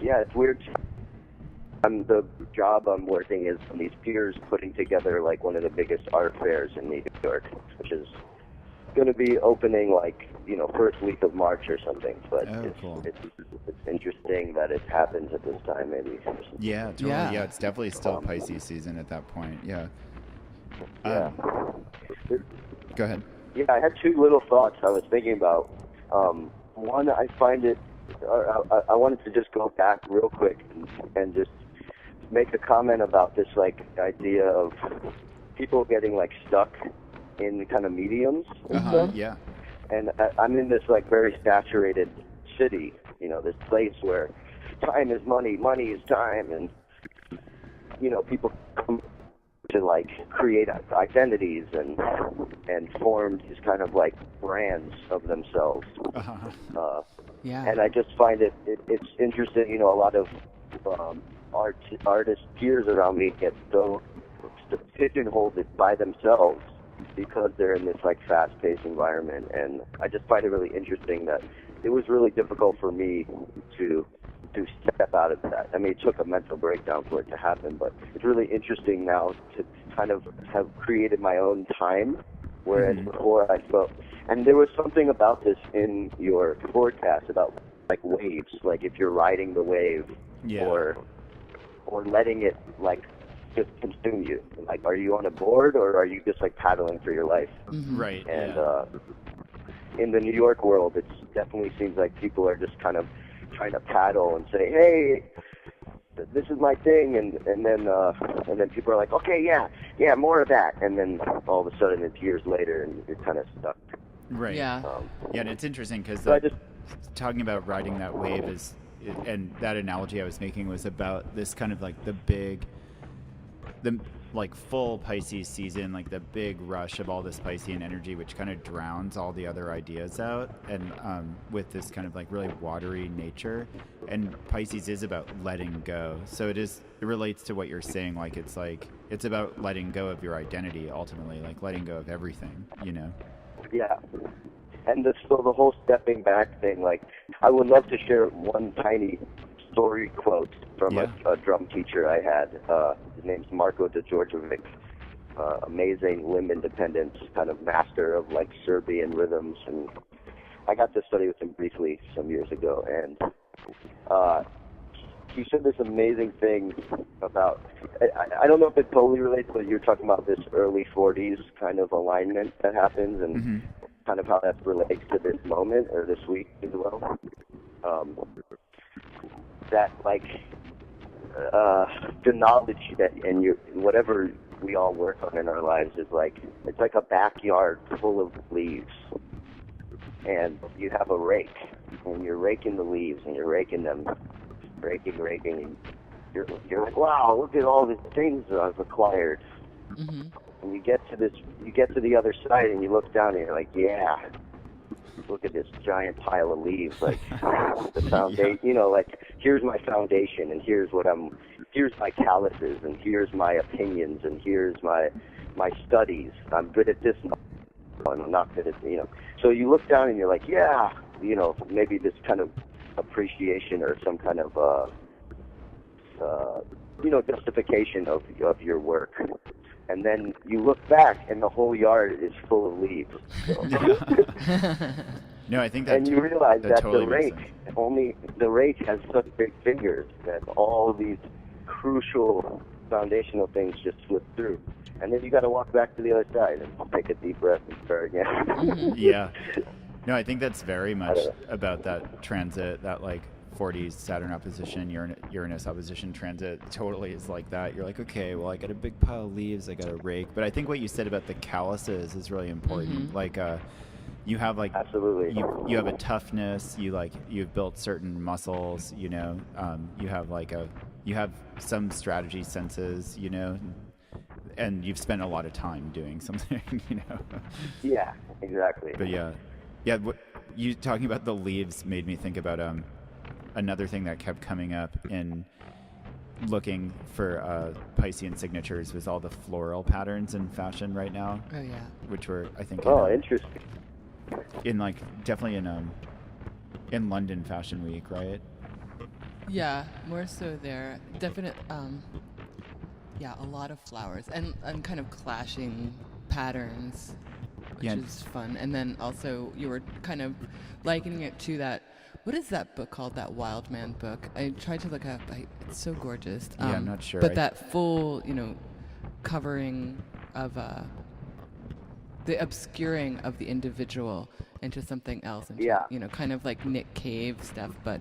Yeah, it's weird. The job I'm working is on these piers putting together like one of the biggest art fairs in New York, which is going to be opening like, you know, first week of March or something. But it's interesting that it happens at this time, maybe. Yeah, totally. Yeah, it's definitely still Pisces season at that point. Yeah. Go ahead. Yeah, I had two little thoughts I was thinking about. One, I find it. I wanted to just go back real quick and just make a comment about this like idea of people getting like stuck in kind of mediums and stuff. Yeah. And I'm in this like very saturated city, you know, this place where time is money, money is time, and you know, people come to like create identities and form these kind of like brands of themselves. And I just find it's interesting, you know, a lot of artist peers around me get so pigeonholed by themselves because they're in this like fast-paced environment, and I just find it really interesting that it was really difficult for me to step out of that. I mean, it took a mental breakdown for it to happen, but it's really interesting now to kind of have created my own time, whereas before I felt, and there was something about this in your forecast about like waves, like if you're riding the wave, or letting it like just consume you. Like, are you on a board or are you just like paddling through your life? Right. And in the New York world, it definitely seems like people are just kind of trying to paddle and say, hey, this is my thing, and then people are like, okay, yeah, more of that, and then all of a sudden it's years later and you're kind of stuck. Right. Yeah. And it's interesting because So talking about riding that wave is, and that analogy I was making was about this kind of like the like full Pisces season, like the big rush of all this Piscean energy, which kind of drowns all the other ideas out, and with this kind of like really watery nature. And Pisces is about letting go. So it relates to what you're saying. Like it's about letting go of your identity ultimately, like letting go of everything, you know? Yeah. And so the whole stepping back thing, like, I would love to share one tiny story quote from a drum teacher I had. His name's Marko Djordjevic, amazing limb independence kind of master of like Serbian rhythms, and I got to study with him briefly some years ago, and he said this amazing thing about, I don't know if it totally relates, but you're talking about this early 40s kind of alignment that happens, and kind of how that relates to this moment or this week as well. That like the knowledge that and whatever we all work on in our lives is like, it's like a backyard full of leaves, and you have a rake, and you're raking the leaves, and you're raking them, raking, and you're like, wow, look at all these things that I've acquired. And you get to the other side, and you look down, and you're like, yeah, look at this giant pile of leaves, like the foundation, you know, like, here's my foundation, and here's my calluses, and here's my opinions, and here's my studies. I'm good at this, and I'm not good at, you know. So you look down and you're like, yeah, you know, maybe this kind of appreciation or some kind of, you know, justification of your work. And then you look back, and the whole yard is full of leaves. So. No, I think that. And you realize that totally the rake has such big fingers that all these crucial foundational things just slip through. And then you got to walk back to the other side and take a deep breath and start again. Yeah. No, I think that's very much about that transit, that like 40s Saturn opposition, Uranus opposition transit totally is like that. You're like, okay, well, I got a big pile of leaves, I got a rake. But I think what you said about the calluses is really important. Like, you have like, absolutely, you have a toughness, you've built certain muscles, you know, you have some strategy senses, you know, and you've spent a lot of time doing something, you know. Yeah, exactly. But yeah, what you talking about the leaves made me think about another thing that kept coming up in looking for Piscean signatures was all the floral patterns in fashion right now. Oh yeah. Which were, I think, interesting. In like definitely in London Fashion Week, right? Yeah, more so there. Definite. Yeah, a lot of flowers and kind of clashing patterns, which is fun. And then also you were kind of likening it to that. What is that book called? That Wild Man book? I tried to look up. It's so gorgeous. Yeah, I'm not sure. But that full, you know, covering of the obscuring of the individual into something else. Into, you know, kind of like Nick Cave stuff, but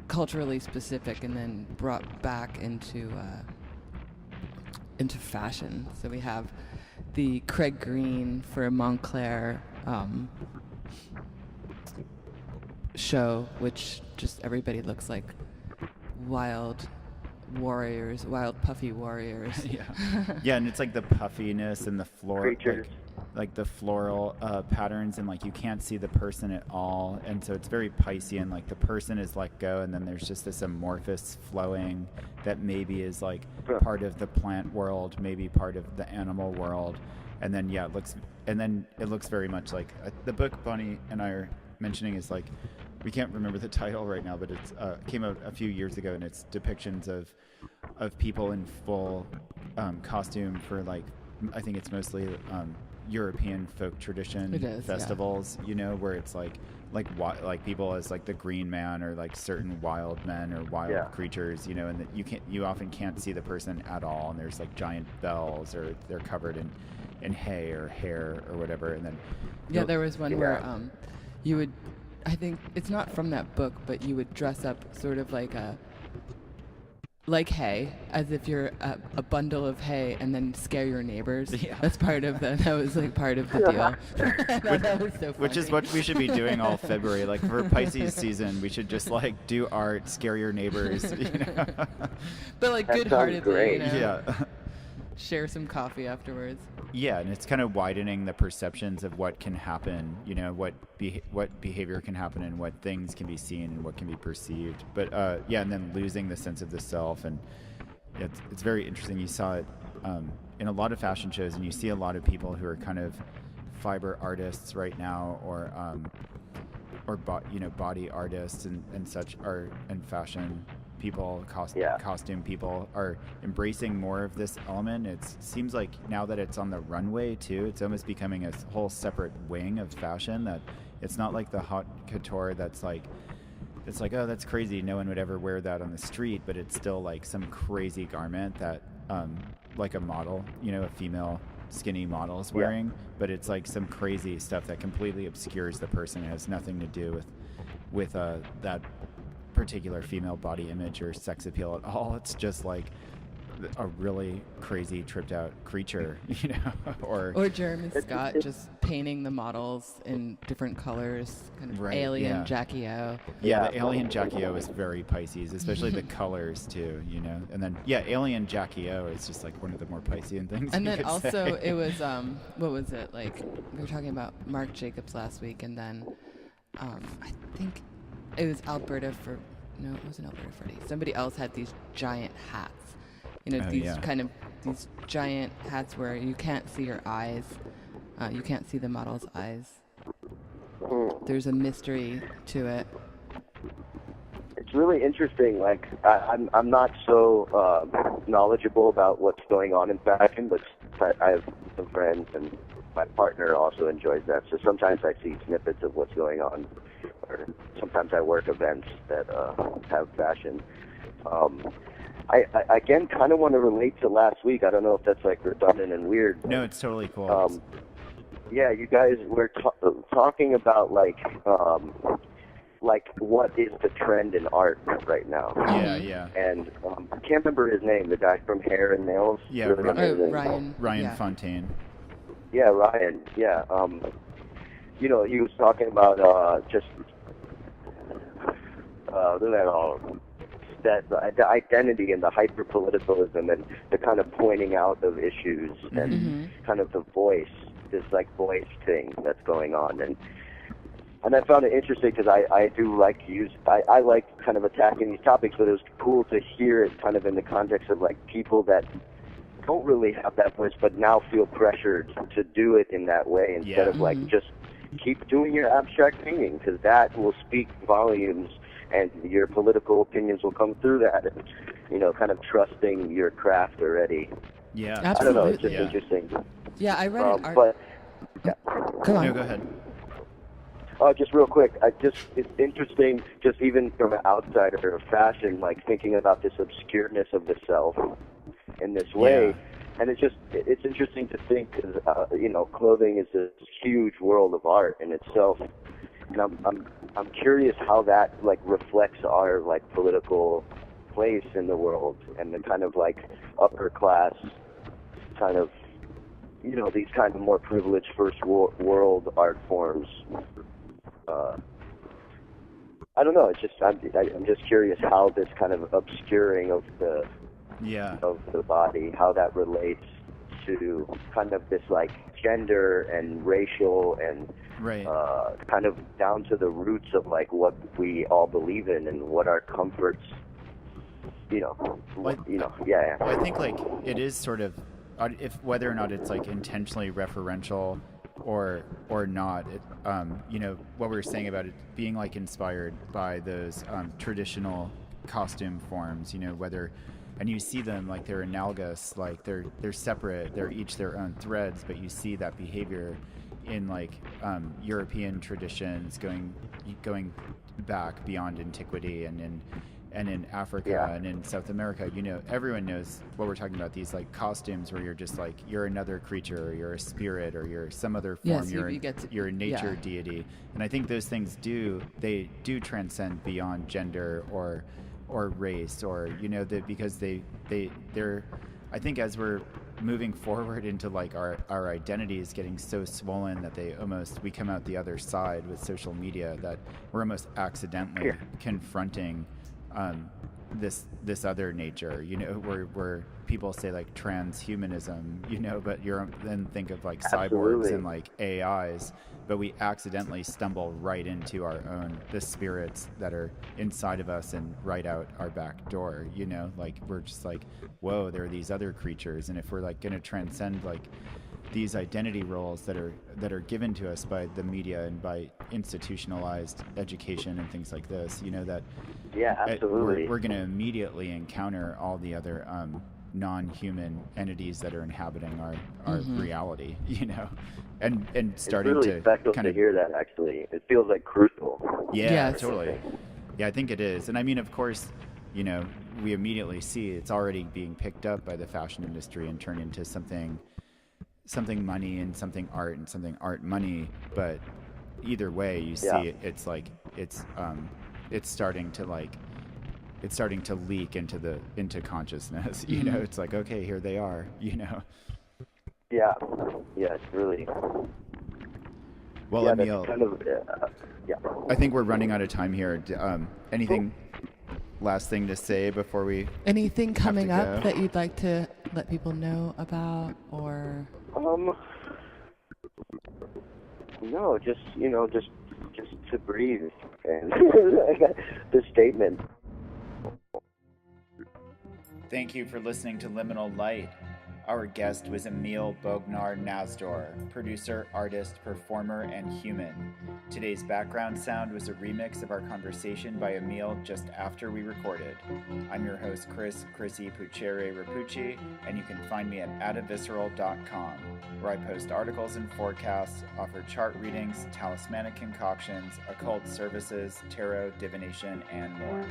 culturally specific, and then brought back into fashion. So we have the Craig Green for Montclair show, which just everybody looks like wild warriors, wild puffy warriors. Yeah, and it's like the puffiness and the floral. Creatures. like the floral patterns, and like you can't see the person at all, and so it's very Piscean. Like the person is let go, and then there's just this amorphous flowing that maybe is like part of the plant world, maybe part of the animal world, and then it looks very much like the book Bonnie and I are mentioning is like, we can't remember the title right now, but it's came out a few years ago, and it's depictions of people in full costume for like, I think it's mostly European folk tradition festivals, you know, where it's like people as like the Green Man or like certain wild men or wild creatures, you know, and that you often can't see the person at all, and there's like giant bells, or they're covered in hay or hair or whatever, and then there was one where you would, I think it's not from that book, but you would dress up sort of like hay, as if you're a bundle of hay, and then scare your neighbors. Yeah. That's part of that was like part of the deal. That was so funny. Which is what we should be doing all February. Like for Pisces season, we should just like do art, scare your neighbors, you know? But like good-heartedly, you know? Yeah. Share some coffee afterwards. Yeah, and it's kind of widening the perceptions of what can happen, you know, what behavior can happen, and what things can be seen and what can be perceived. But and then losing the sense of the self, and it's very interesting. You saw it in a lot of fashion shows, and you see a lot of people who are kind of fiber artists right now, or body artists and such, and fashion people, costume people are embracing more of this element. It seems like now that it's on the runway too, it's almost becoming a whole separate wing of fashion, that it's not like the haute couture that's like, it's like, oh, that's crazy, no one would ever wear that on the street, but it's still like some crazy garment that like a model, you know, a female skinny model is wearing, but it's like some crazy stuff that completely obscures the person. It has nothing to do with that particular female body image or sex appeal at all. It's just like a really crazy tripped out creature, you know, or Jeremy Scott just painting the models in different colors, kind of alien Jackie O. Yeah, the alien Jackie O is very Pisces, especially the colors too, you know. And then alien Jackie O is just like one of the more Piscean things. And then also it was what was it, like we were talking about Marc Jacobs last week, and then I think it was Alberta for, no, it wasn't Alberta Freddy. Somebody else had these giant hats. You know, these giant hats where you can't see your eyes. You can't see the model's eyes. There's a mystery to it. It's really interesting. Like, I'm not so knowledgeable about what's going on in fashion, but I have some friends, and my partner also enjoys that. So sometimes I see snippets of what's going on, or sometimes I work events that have fashion. I again kind of want to relate to last week. I don't know if that's like redundant and weird. No, it's totally cool. You guys were talking about like what is the trend in art right now? Yeah. And I can't remember his name. The guy from Hair and Nails. Yeah, Ryan Fontaine. Yeah, Ryan. Yeah. You know, he was talking about that the identity and the hyper-politicalism and the kind of pointing out of issues and kind of the voice, this like voice thing that's going on. And I found it interesting because I do like I like kind of attacking these topics, but it was cool to hear it kind of in the context of like people that don't really have that voice but now feel pressured to do it in that way instead of like just keep doing your abstract painting, because that will speak volumes and your political opinions will come through that, and, you know, kind of trusting your craft already. Yeah, absolutely. I don't know, it's just interesting. Yeah, I read an art. But Come on. No, go ahead. Just real quick, it's interesting, just even from an outsider of fashion, like thinking about this obscureness of the self in this way. Yeah. And it's interesting to think, because you know, clothing is a huge world of art in itself. And I'm curious how that like reflects our like political place in the world, and the kind of like upper class kind of, you know, these kind of more privileged first world art forms. I don't know. It's just I'm just curious how this kind of obscuring of the body, how that relates to kind of this like gender and racial and right. kind of down to the roots of like what we all believe in and what our comforts, Well, I think like it is sort of, if whether or not it's like intentionally referential or not, it, what we were saying about it being like inspired by those traditional costume forms, whether, and you see them like they're analogous, like they're separate, they're each their own threads, but you see that behavior in like European traditions going back beyond antiquity, and in Africa and in South America. Everyone knows what we're talking about, these like costumes where you're just like, you're another creature, or you're a spirit, or you're some other form, you're a nature deity. And I think those things do transcend beyond gender or race, or because they're I think as we're moving forward into like our identity is getting so swollen that we come out the other side with social media, that we're almost accidentally confronting this other nature, where people say like transhumanism, but you then think of like cyborgs and like AIs, but we accidentally stumble right into the spirits that are inside of us and right out our back door, like we're just like, whoa, there are these other creatures. And if we're like going to transcend like these identity roles that are given to us by the media and by institutionalized education and things like this, that absolutely, we're going to immediately encounter all the other non-human entities that are inhabiting our reality, and starting it's really special to hear that. Actually, it feels like crucial. Yeah, totally. Yeah, I think it is. And I mean, of course, we immediately see it's already being picked up by the fashion industry and turned into something money and something art and something art money. But either way, you see it's like it's starting to leak into consciousness. It's like, okay, here they are. Yeah, it's really. Well, Emil, kind of, I think we're running out of time here. Anything? Last thing to say before we anything coming up that you'd like to let people know about, or no, just to breathe and the statement. Thank you for listening to Liminal Light. Our guest was Emil Bognar-Nasdor, producer, artist, performer, and human. Today's background sound was a remix of our conversation by Emil just after we recorded. I'm your host, Chrissy Puchere Rapucci, and you can find me at atavisceral.com, where I post articles and forecasts, offer chart readings, talismanic concoctions, occult services, tarot, divination, and more.